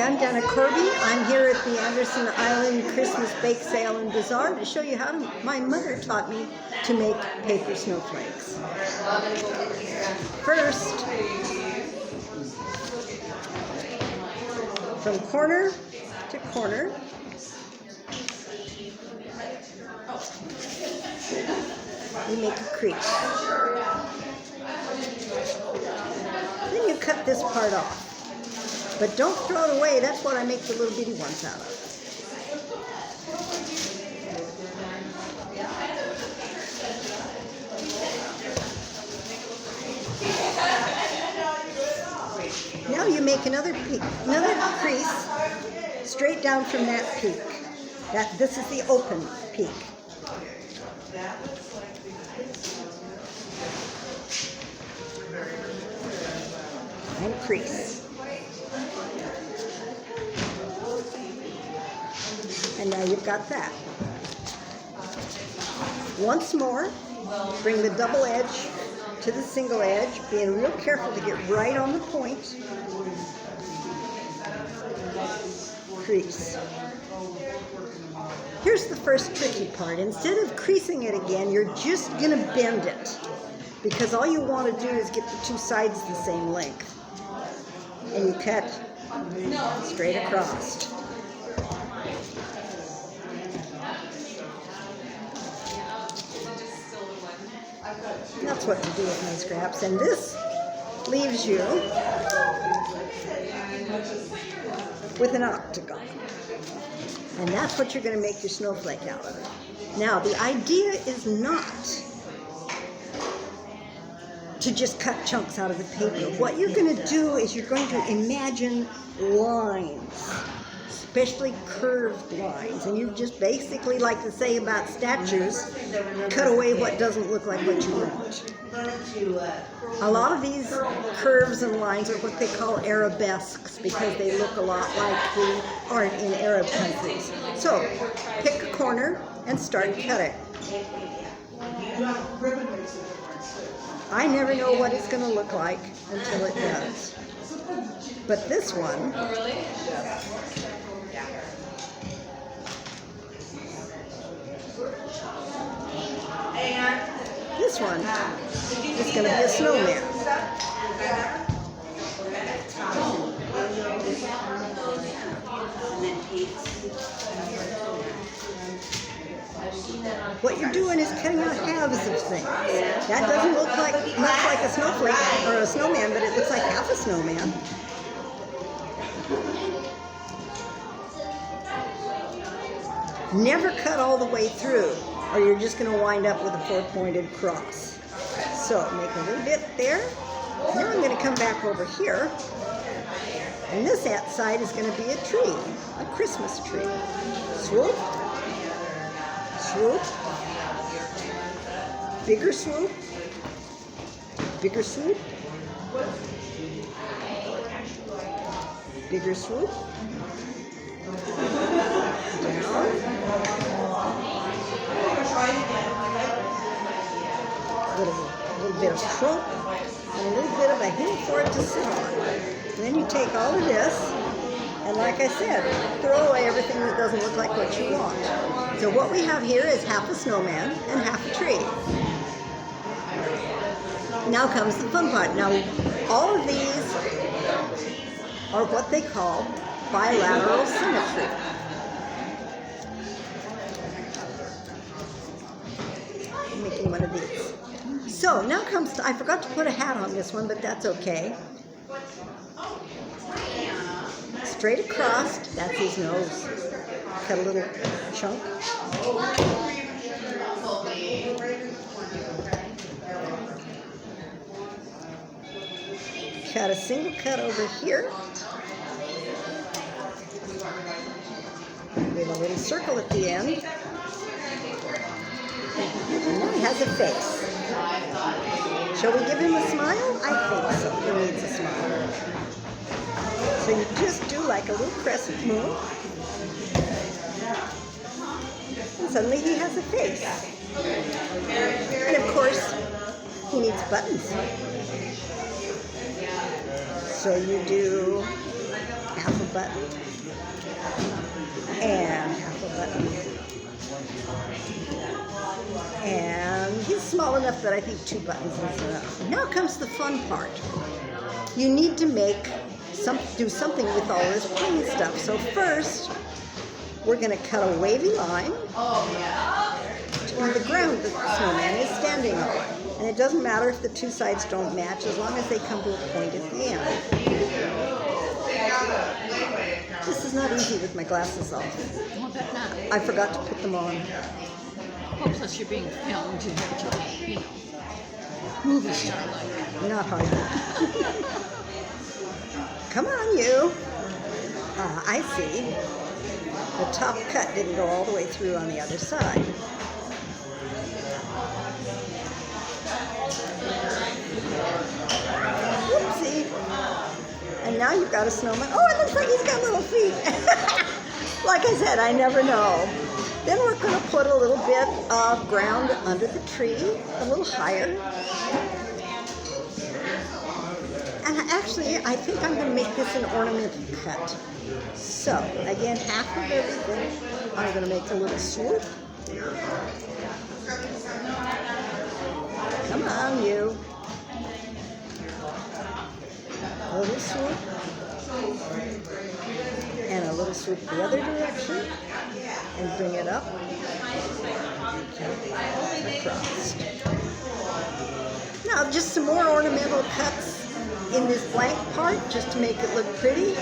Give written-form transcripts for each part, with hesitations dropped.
I'm here at the Anderson Island Christmas Bake Sale and Bazaar to show you how my mother taught me to make paper snowflakes. First, from corner to corner, we make a crease. Then you cut this part off. But don't throw it away. That's what I make the little bitty ones out of. Now you make another crease straight down from that peak. This is the open peak. And crease. And now you've got that. Once more, bring the double edge to the single edge, being real careful to get right on the point. Crease. Here's the first tricky part. Instead of creasing it again, you're just going to bend it, because all you want to do is get the two sides the same length. And you cut straight across. That's what to do with my scraps. And this leaves you with an octagon. And that's what you're going to make your snowflake out of. Now, the idea is not to just cut chunks out of the paper. What you're going to do is you're going to imagine lines, especially curved lines. And you just basically, like to say about statues, cut away what doesn't look like what you want. A lot of these curves and lines are what they call arabesques, because they look a lot like the art in Arab countries. So, pick a corner and start cutting. I never know what it's going to look like until it does. But this one, this one is going to be a snowman. What you're doing is cutting out halves of things. That doesn't look like much like a snowflake or a snowman, but it looks like half a snowman. Never cut all the way through, or you're just going to wind up with a four-pointed cross. So make a little bit there. Now I'm going to come back over here, and this side is going to be a tree, a Christmas tree. Swoop, swoop, bigger swoop, bigger swoop, bigger swoop, down. A little bit of crump and a little bit of a hill for it to sit on. And then you take all of this, and like I said, throw away everything that doesn't look like what you want. So what we have here is half a snowman and half a tree. Now comes the fun part. Now, all of these are what they call bilateral symmetry. I'm making one of these. So now comes, I forgot to put a hat on this one, but that's okay. Straight across, that's his nose. Cut a little chunk. Cut a single cut over here. With a little circle at the end. And now he has a face. Shall we give him a smile? I think so. He needs a smile. So you just do like a little crescent moon. And suddenly he has a face. And of course, he needs buttons. So you do half a button and half a button. And he's small enough that I think 2 buttons is enough. Now comes the fun part. You need to do something with all this plain stuff. So first, we're going to cut a wavy line to the ground that the snowman is standing on. And it doesn't matter if the 2 sides don't match as long as they come to a point at the end. This is not easy with my glasses off. I'll bet not. I forgot to put them on. Well, plus you're being filmed, you have to, movie star-like. Not hard. Come on, you. I see. The top cut didn't go all the way through on the other side. Whoopsie. And now you've got a snowman. Oh, it looks like he's got little feet. Like I said, I never know. Then we're going to put a little bit of ground under the tree, a little higher. And actually, I think I'm going to make this an ornamental cut. So, again, half of everything. I'm going to make a little swoop. Come on, you. A little swoop. And a little swoop the other direction. And bring it up. Across. Now, just some more ornamental cuts in this blank part, just to make it look pretty.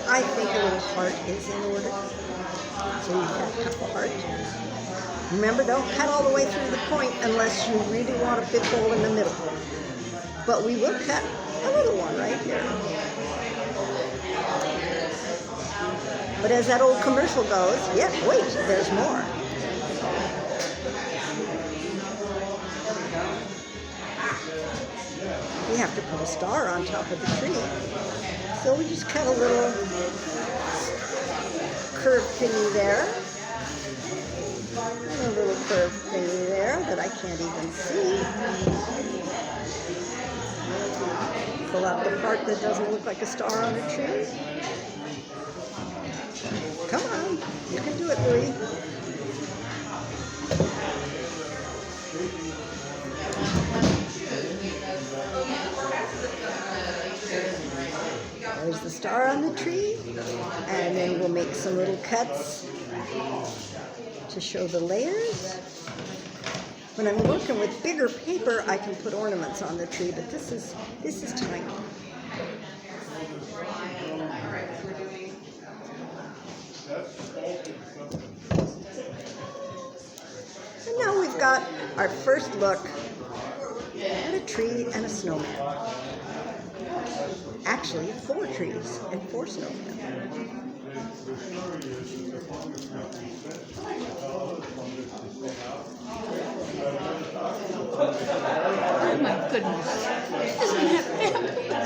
I think a little heart is in order. So you cut half a heart. Remember, don't cut all the way through the point unless you really want a big hole in the middle. But we will cut a little one right here. But as that old commercial goes, yeah, wait, there's more. We have to put a star on top of the tree. So we just cut a little curved thingy there. And a little curved thingy there that I can't even see. Pull out the part that doesn't look like a star on a tree. Come on, you can do it, Louie. There's the star on the tree, and then we'll make some little cuts to show the layers. When I'm working with bigger paper, I can put ornaments on the tree, but this is tiny. And now we've got our first look at a tree and a snowman. Actually, 4 trees and 4 snowmen. Oh my goodness. Isn't that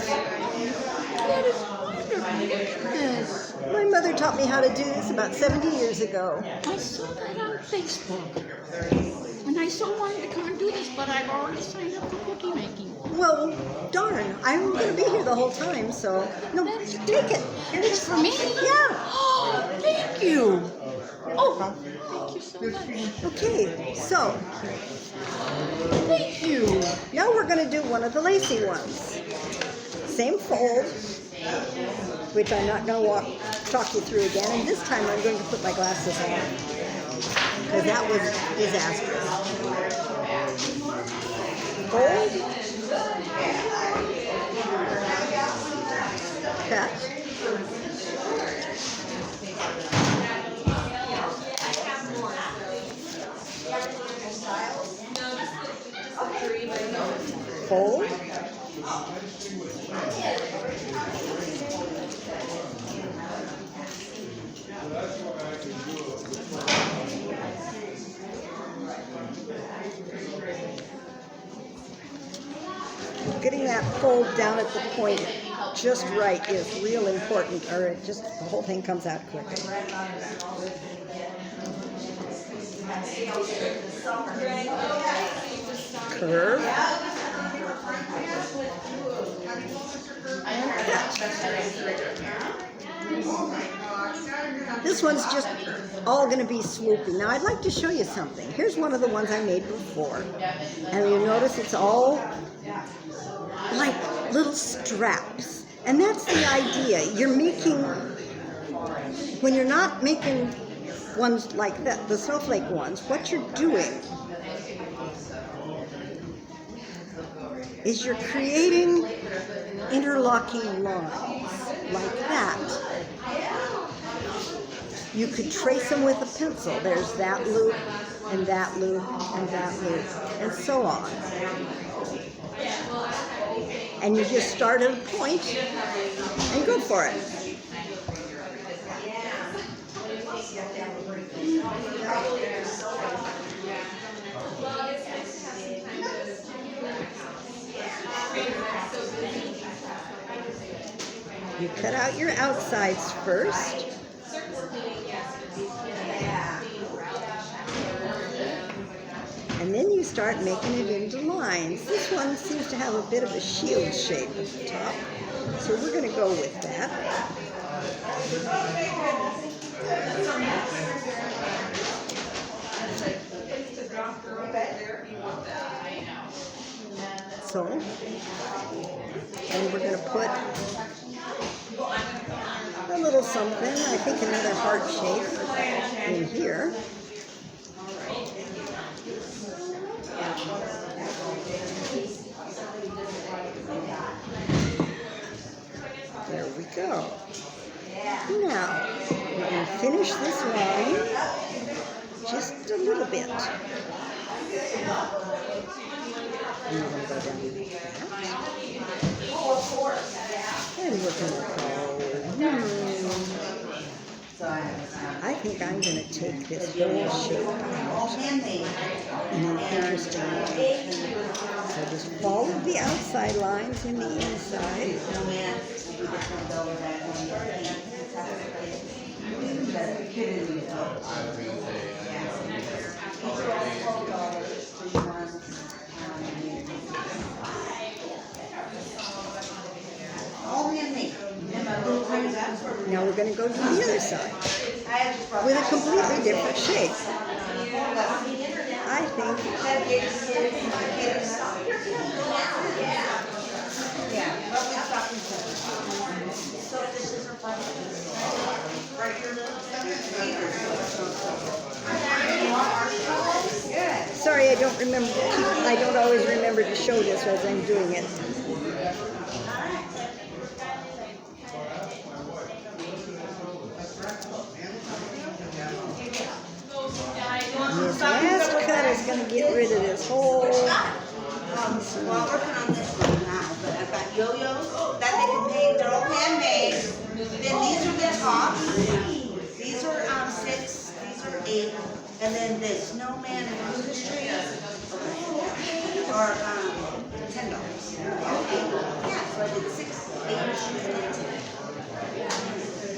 fabulous? That is wonderful. Look at this. My mother taught me how to do this about 70 years ago. I saw that on Facebook. And I so wanted to come and do this, but I've already signed up for cookie making. Well, darn, I'm going to be here the whole time, so... No, take it. It's for me? Yeah. Oh, thank you. Oh, thank you so much. Okay, so... Thank you. Now we're going to do one of the lacy ones. Same fold, which I'm not going to talk you through again, and this time I'm going to put my glasses on, because that was disastrous. Fold, cut, fold, getting that fold down at the point just right is real important, or it just, the whole thing comes out quicker. Curve. And cut. This one's just all going to be swoopy. Now I'd like to show you something. Here's one of the ones I made before. And you notice it's all like little straps. And that's the idea. You're making, when you're not making ones like that, the snowflake ones, what you're doing is you're creating interlocking lines like that. You could trace them with a pencil. There's that loop, and that loop, and that loop, and so on. And you just start at a point and go for it. You cut out your outsides first. And then you start making it into lines. This one seems to have a bit of a shield shape at the top. So we're going to go with that. So, and we're going to put a little something, I think another heart shape in here. There we go. Now, we're going to finish this line just a little bit. And we're going to go down like that. And we're going to go, I think I'm going to take this whole shape out in an interesting way. So just follow the outside lines in the inside. Now we're going to go to the other side with a completely different shape. I think sorry, I don't always remember to show this as I'm doing it. This last cut is going to get rid of this whole Well, I'm working on this one now, but I've got yo-yos that they can paint. They're all handmade. Then these are the tops. These are 6. These are 8. And then the snowman and Christmas tree are $10. Yeah, so I did 6, 8, and 10.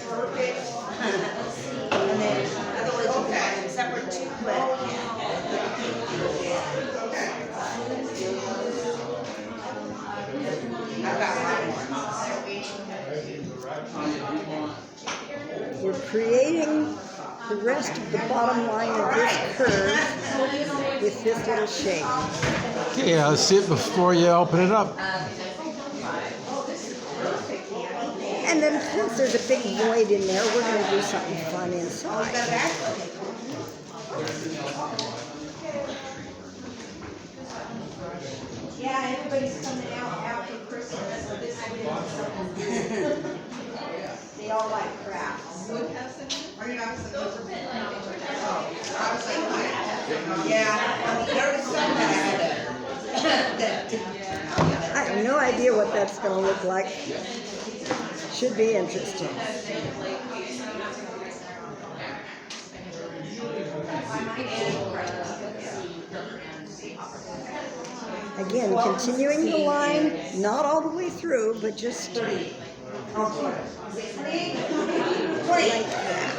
Perfect. And then otherwise you can buy them separate too, but I've got mine. We're creating the rest of the bottom line of this curve with this little shape. Okay, I'll see it before you open it up. And then since there's a big void in there, we're going to do something fun inside. Yeah, everybody's coming out after Christmas, so this is they all like crafts. Are you not yeah, I mean, there was some that I had to I have no idea what that's going to look like. Should be interesting. Again, continuing the line, not all the way through, but just like that.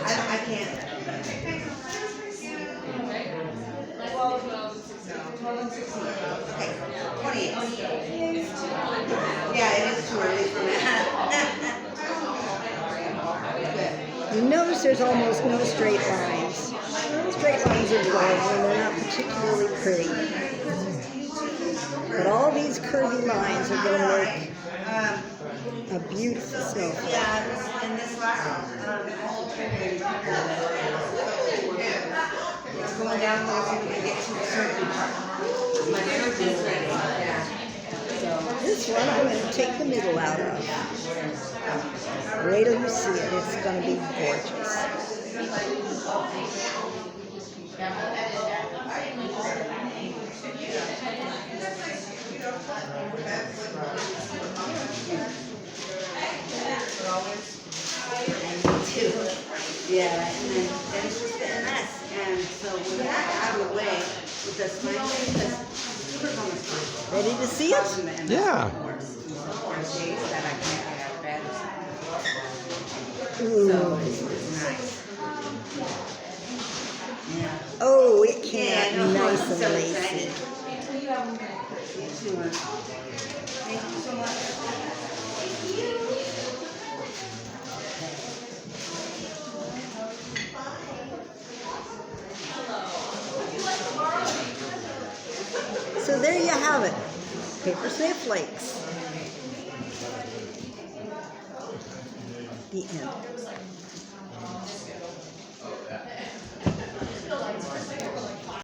I can't. 12 and 16. Okay, 28. Yeah, it is too early for that. You notice there's almost no straight lines. Straight lines are boring and they're not particularly pretty. But all these curvy lines are going to make a beautiful snowflake. Yeah, and this last one, it's going down where it's going to get to a certain part. My nerve is ready. So, This one I'm going to take the middle out of. Wait till you see it. It's going to be gorgeous. too. Yeah, and then it's just a mess. And so when that's out of the way with the smile, because super almost fine. Ready to see it? Yeah. Days that I can't get out of bed. Ooh. So it's nice. Yeah. Oh, it came Yeah, I out know. nice I'm and so lacy. excited. You too. Thank you so much. So there you have it. Paper snowflakes. The end.